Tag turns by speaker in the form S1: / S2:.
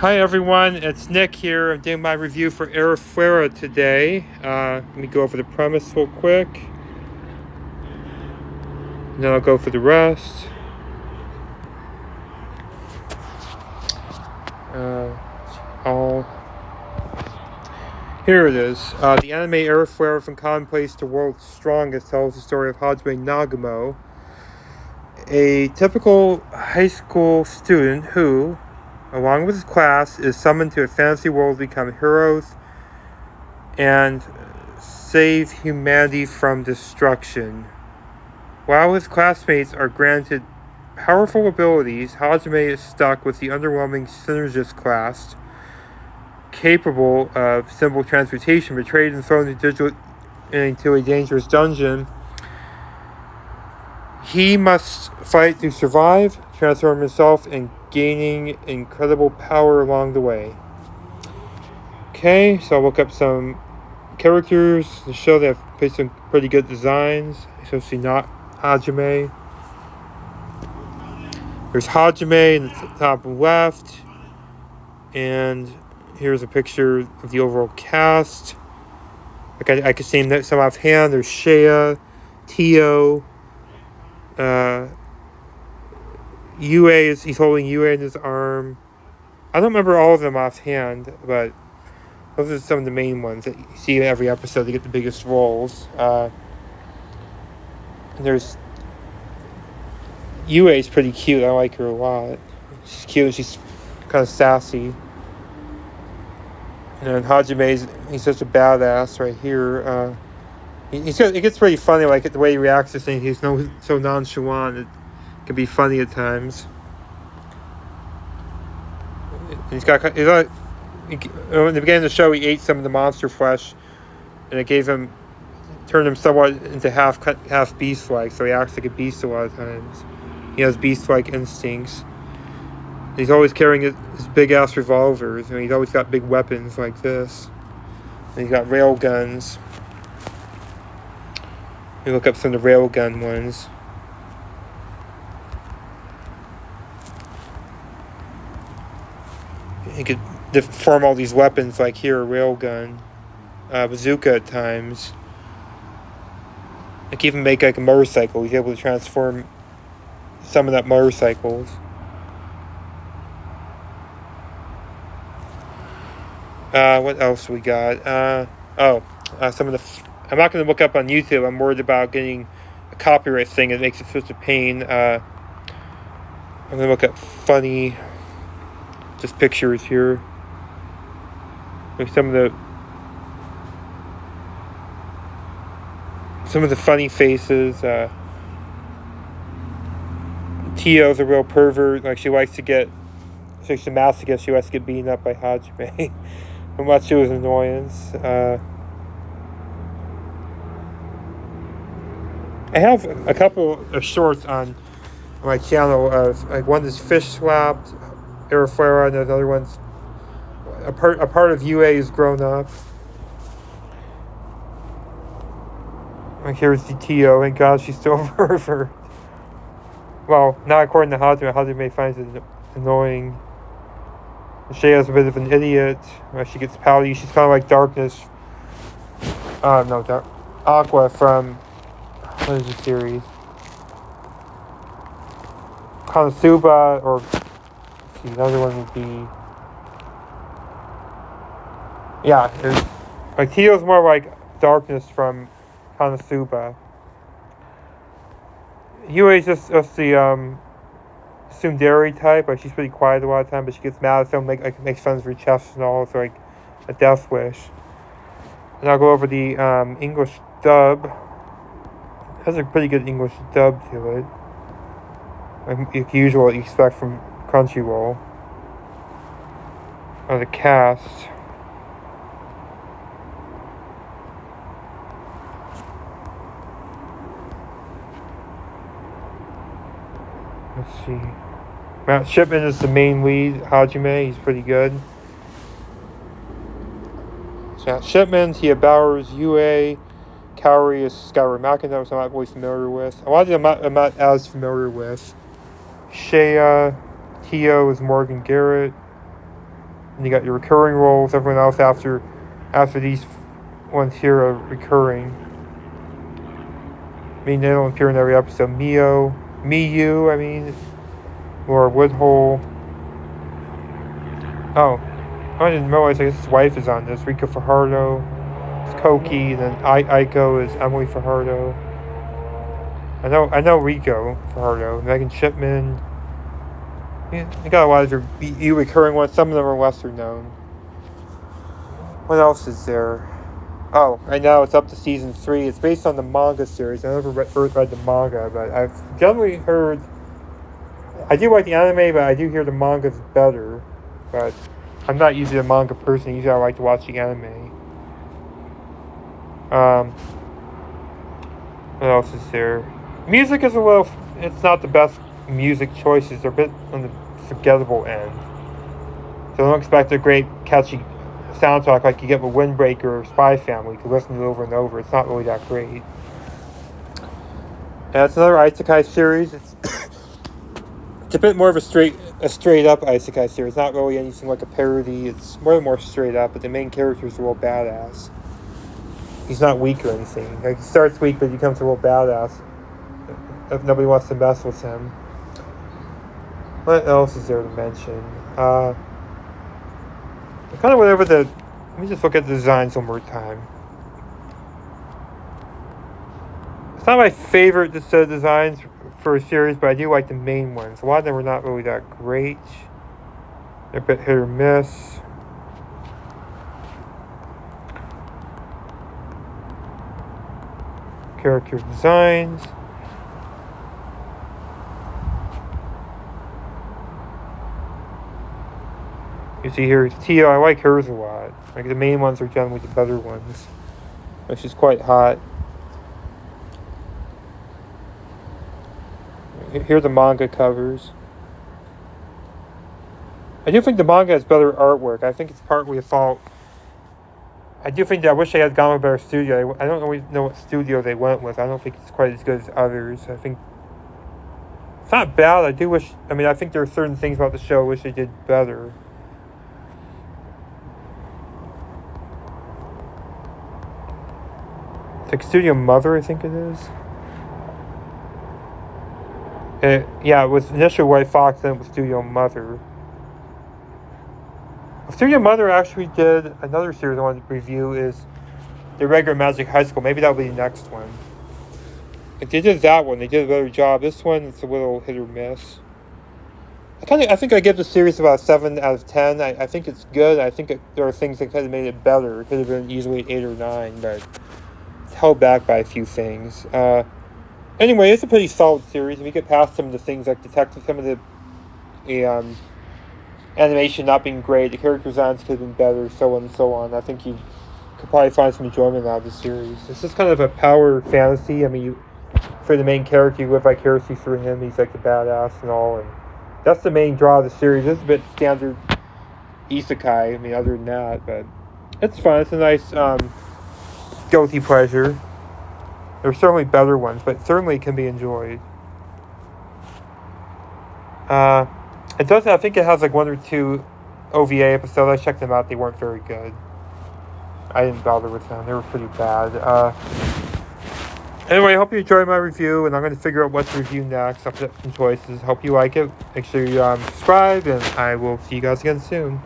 S1: Hi everyone, it's Nick here. I'm doing my review for Arifuereta today. Let me go over the premise real quick, and then I'll go for the rest. Here it is. The anime Arifuereta from Commonplace to World's Strongest tells the story of Hajime Nagamo, a typical high school student who, along with his class, is summoned to a fantasy world to become heroes and save humanity from destruction. While his classmates are granted powerful abilities, Hajime is stuck with the underwhelming synergist class, capable of simple transmutation. Betrayed and thrown into a dangerous dungeon, he must fight to survive, transform himself, and gaining incredible power along the way. Okay, so I'll look up some characters to show that I've picked some pretty good designs, especially not Hajime. There's Hajime in the top left, and here's a picture of the overall cast. Like I could name some offhand. There's Shea, Tio, Yue he's holding Yue in his arm. I don't remember all of them offhand, but those are some of the main ones that you see in every episode to get the biggest roles. And there's Yue is pretty cute. I like her a lot. She's cute and she's kind of sassy. And then he's such a badass right here. It gets pretty funny, like the way he reacts to things. He's so nonchalant. It can be funny at times. And in the beginning of the show, he ate some of the monster flesh, and it turned him somewhat into half beast-like. So he acts like a beast a lot of times. He has beast-like instincts. He's always carrying his big-ass revolvers. I mean, he's always got big weapons like this. And he's got rail guns. We look up some of the railgun ones. He could form all these weapons, like here, a railgun, bazooka at times. Like even make like a motorcycle. He's able to transform some of that motorcycles. What else we got? Some of the. I'm not going to look up on YouTube. I'm worried about getting a copyright thing. It makes it such a pain. I'm going to look up funny, just pictures here. Like some of the funny faces. Tio's a real pervert. Like she's a masochist. She likes to get beaten up by Hajime. How much to his annoyance. I have a couple of shorts on my channel of like one is fish slapped, Arifuereta, and another one's a part of UA is grown up. Like here's the Tio, and God, she's still a pervert. Well, not according to Hajime. Hajime finds it annoying. Shea's a bit of an idiot. She gets pouty. She's kind of like Darkness. Aqua from, what is the series? Konosuba, or another one would be, like Tio's more like Darkness from Konosuba. Yue's just the tsundere type. Like she's pretty quiet a lot of the time, but she gets mad at them, makes fun of her chest and all. It's like a death wish. And I'll go over the English dub. It has a pretty good English dub to it. Like usual, what you expect from Crunchyroll. The cast. Let's see. Matt Shipman is the main lead. Hajime, he's pretty good. So Matt Shipman, Tia Bowers, Yue, Kaori is Skylar McIntyre, which I'm not really familiar with. A lot of them I'm not as familiar with. Shea, Tio is Morgan Garrett. And you got your recurring roles. Everyone else after these ones here are recurring. I mean, they don't appear in every episode. Miyu, I mean, Laura Woodhull. Oh, I didn't realize I guess his wife is on this. Rika Fajardo. It's Koki. And then Aiko is Emily Fajardo. I know Rico Fajardo. Megan Shipman. Yeah, they got a lot of their recurring ones. Some of them are lesser known. What else is there? Oh, right now it's up to season 3. It's based on the manga series. I never read the manga, but I've generally heard... I do like the anime, but I do hear the manga's better. But I'm not usually a manga person. Usually I like to watch the anime. What else is there? Music is a little... It's not the best music choices. They're a bit on the forgettable end. So don't expect a great, catchy soundtrack like you get with Windbreaker or Spy Family. You can listen to it over and over. It's not really that great. And it's another isekai series. It's a bit more of a straight up isekai series. Not really anything like a parody. It's more straight up, but the main character is a real badass. He's not weak or anything. Like, he starts weak, but he becomes a real badass if nobody wants to mess with him. What else is there to mention? I kind of went over let me just look at the designs one more time. It's not my favorite set of designs for a series, but I do like the main ones. A lot of them are not really that great. They're a bit hit or miss. Character designs. You see here is Tia. I like hers a lot. Like, the main ones are generally the better ones. But she's quite hot. Here are the manga covers. I do think the manga has better artwork. I think it's partly a fault. I do think that I wish they had gone with a better studio. I don't always know what studio they went with. I don't think it's quite as good as others. I think it's not bad. I do wish... I mean, I think there are certain things about the show I wish they did better. It's like Studio Mother, I think it is. Yeah, it was initially White Fox, then it was Studio Mother. Studio Mother actually did another series I wanted to review, is the regular Magic High School. Maybe that'll be the next one. If they did that one, they did a better job. This one, it's a little hit or miss. I think I give the series about 7 out of 10. I think it's good. I think there are things that could have made it better. It could have been easily 8 or 9, but it's held back by a few things. Anyway, it's a pretty solid series. If you get past some of the things like Detective, some of the animation not being great, the character designs could have been better, so on and so on. I think you could probably find some enjoyment out of the series. It's just kind of a power fantasy. I mean, for the main character, you live vicariously through him. He's like the badass and all, and that's the main draw of the series. It's a bit standard isekai, I mean, other than that, but it's fun. It's a nice guilty pleasure. There are certainly better ones, but certainly can be enjoyed. It does. I think it has like 1 or 2 OVA episodes. I checked them out. They weren't very good. I didn't bother with them. They were pretty bad. Anyway, I hope you enjoyed my review, and I'm going to figure out what to review next. I'll put up some choices. Hope you like it. Make sure you subscribe, and I will see you guys again soon.